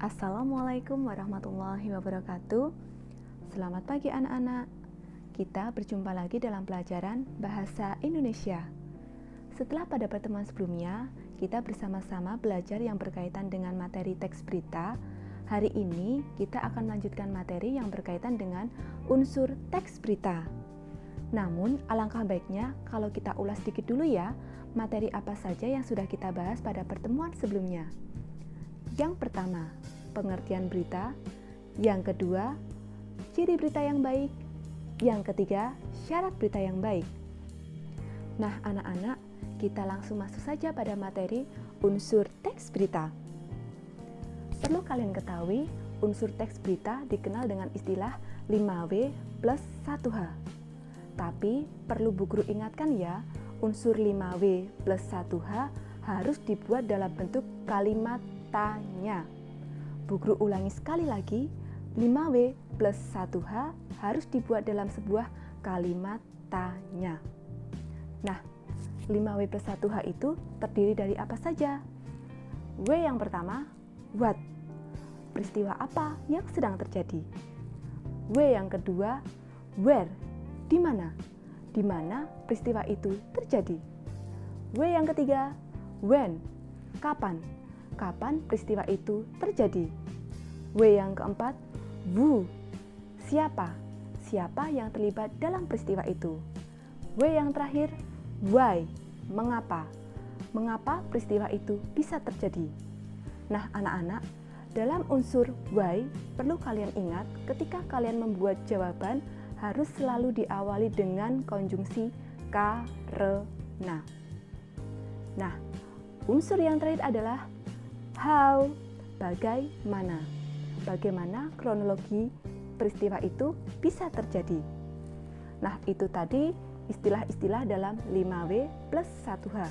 Assalamualaikum warahmatullahi wabarakatuh. Selamat pagi anak-anak. Kita berjumpa lagi dalam pelajaran Bahasa Indonesia. Setelah pada pertemuan sebelumnya, kita bersama-sama belajar yang berkaitan dengan materi teks berita. Hari ini kita akan melanjutkan materi yang berkaitan dengan unsur teks berita. Namun, alangkah baiknya kalau kita ulas sedikit dulu ya, materi apa saja yang sudah kita bahas pada pertemuan sebelumnya. Yang pertama, pengertian berita. Yang kedua, ciri berita yang baik. Yang ketiga, syarat berita yang baik. Nah, anak-anak, kita langsung masuk saja pada materi unsur teks berita. Perlu kalian ketahui, unsur teks berita dikenal dengan istilah 5W plus 1H. Tapi, perlu Bu Guru ingatkan ya, unsur 5W plus 1H harus dibuat dalam bentuk kalimat tanya. Bu Guru ulangi sekali lagi, 5W plus 1H harus dibuat dalam sebuah kalimat tanya. Nah, 5W plus 1H itu terdiri dari apa saja? W yang pertama, what? Peristiwa apa yang sedang terjadi? W yang kedua, where? Di mana? Di mana peristiwa itu terjadi? W yang ketiga, when? Kapan? Kapan peristiwa itu terjadi? W yang keempat, who? Siapa? Siapa yang terlibat dalam peristiwa itu? W yang terakhir, why? Mengapa? Mengapa peristiwa itu bisa terjadi? Nah, anak-anak, dalam unsur why perlu kalian ingat ketika kalian membuat jawaban harus selalu diawali dengan konjungsi karena. Nah, unsur yang terakhir adalah how, bagaimana. Bagaimana kronologi peristiwa itu bisa terjadi. Nah, itu tadi istilah-istilah dalam 5W plus 1H.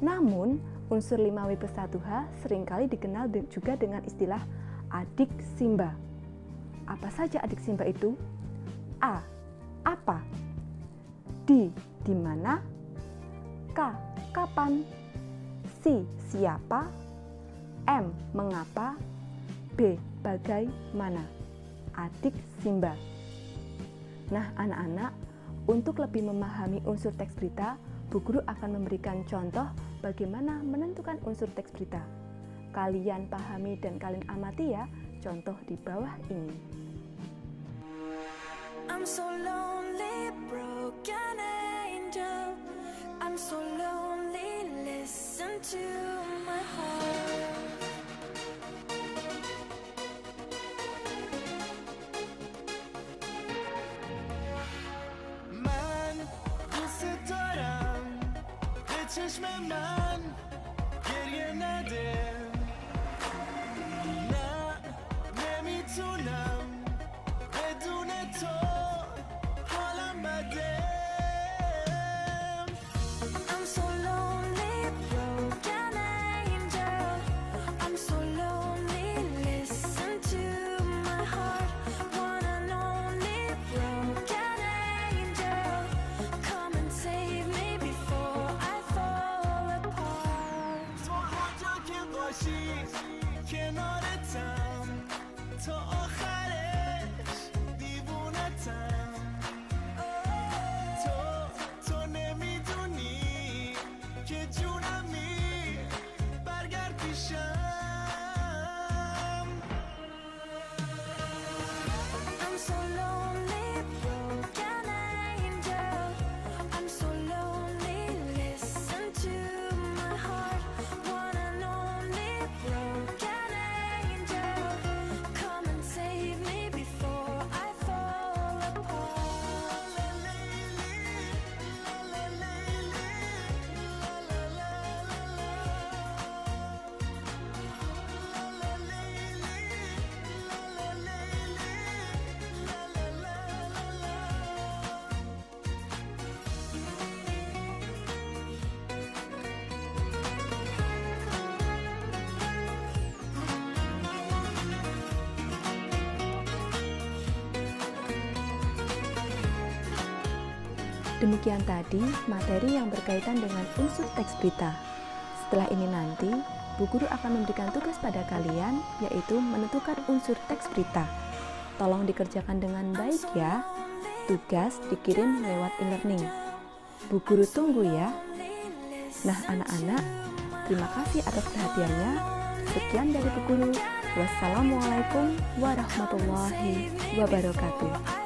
Namun, unsur 5W plus 1H seringkali dikenal juga dengan istilah adik simba. Apa saja adik simba itu? A. Apa? Di mana? K. Kapan? Si. Siapa? M. Mengapa? B. Bagaimana? Adik simba. Nah, anak-anak, untuk lebih memahami unsur teks berita, Bu Guru akan memberikan contoh bagaimana menentukan unsur teks berita. Kalian pahami dan kalian amati ya contoh di bawah ini. I'm so lonely, broken angel. I'm so lonely, listen to my heart. من دوست دارم به چشم من گریه نده نه نمیتونم بدون تو حالم بده I'm so lonely, broken angel. I'm so lonely, listen to my heart. One and only broken angel. Come and save me before I fall apart. تو هر جا که باشی کنارتم تا آخرش دیوونتم تو نمیدونی که جونمی برگرد پیشم I'm so lonely, broken angel. I'm so lonely, listen to my heart. One and only broken angel. Come and save me before I fall apart. Demikian tadi materi yang berkaitan dengan unsur teks berita. Setelah ini nanti, Bu Guru akan memberikan tugas pada kalian, yaitu menentukan unsur teks berita. Tolong dikerjakan dengan baik ya. Tugas dikirim lewat e-learning. Bu Guru tunggu ya. Nah anak-anak, terima kasih atas perhatiannya. Sekian dari Bu Guru. Wassalamualaikum warahmatullahi wabarakatuh.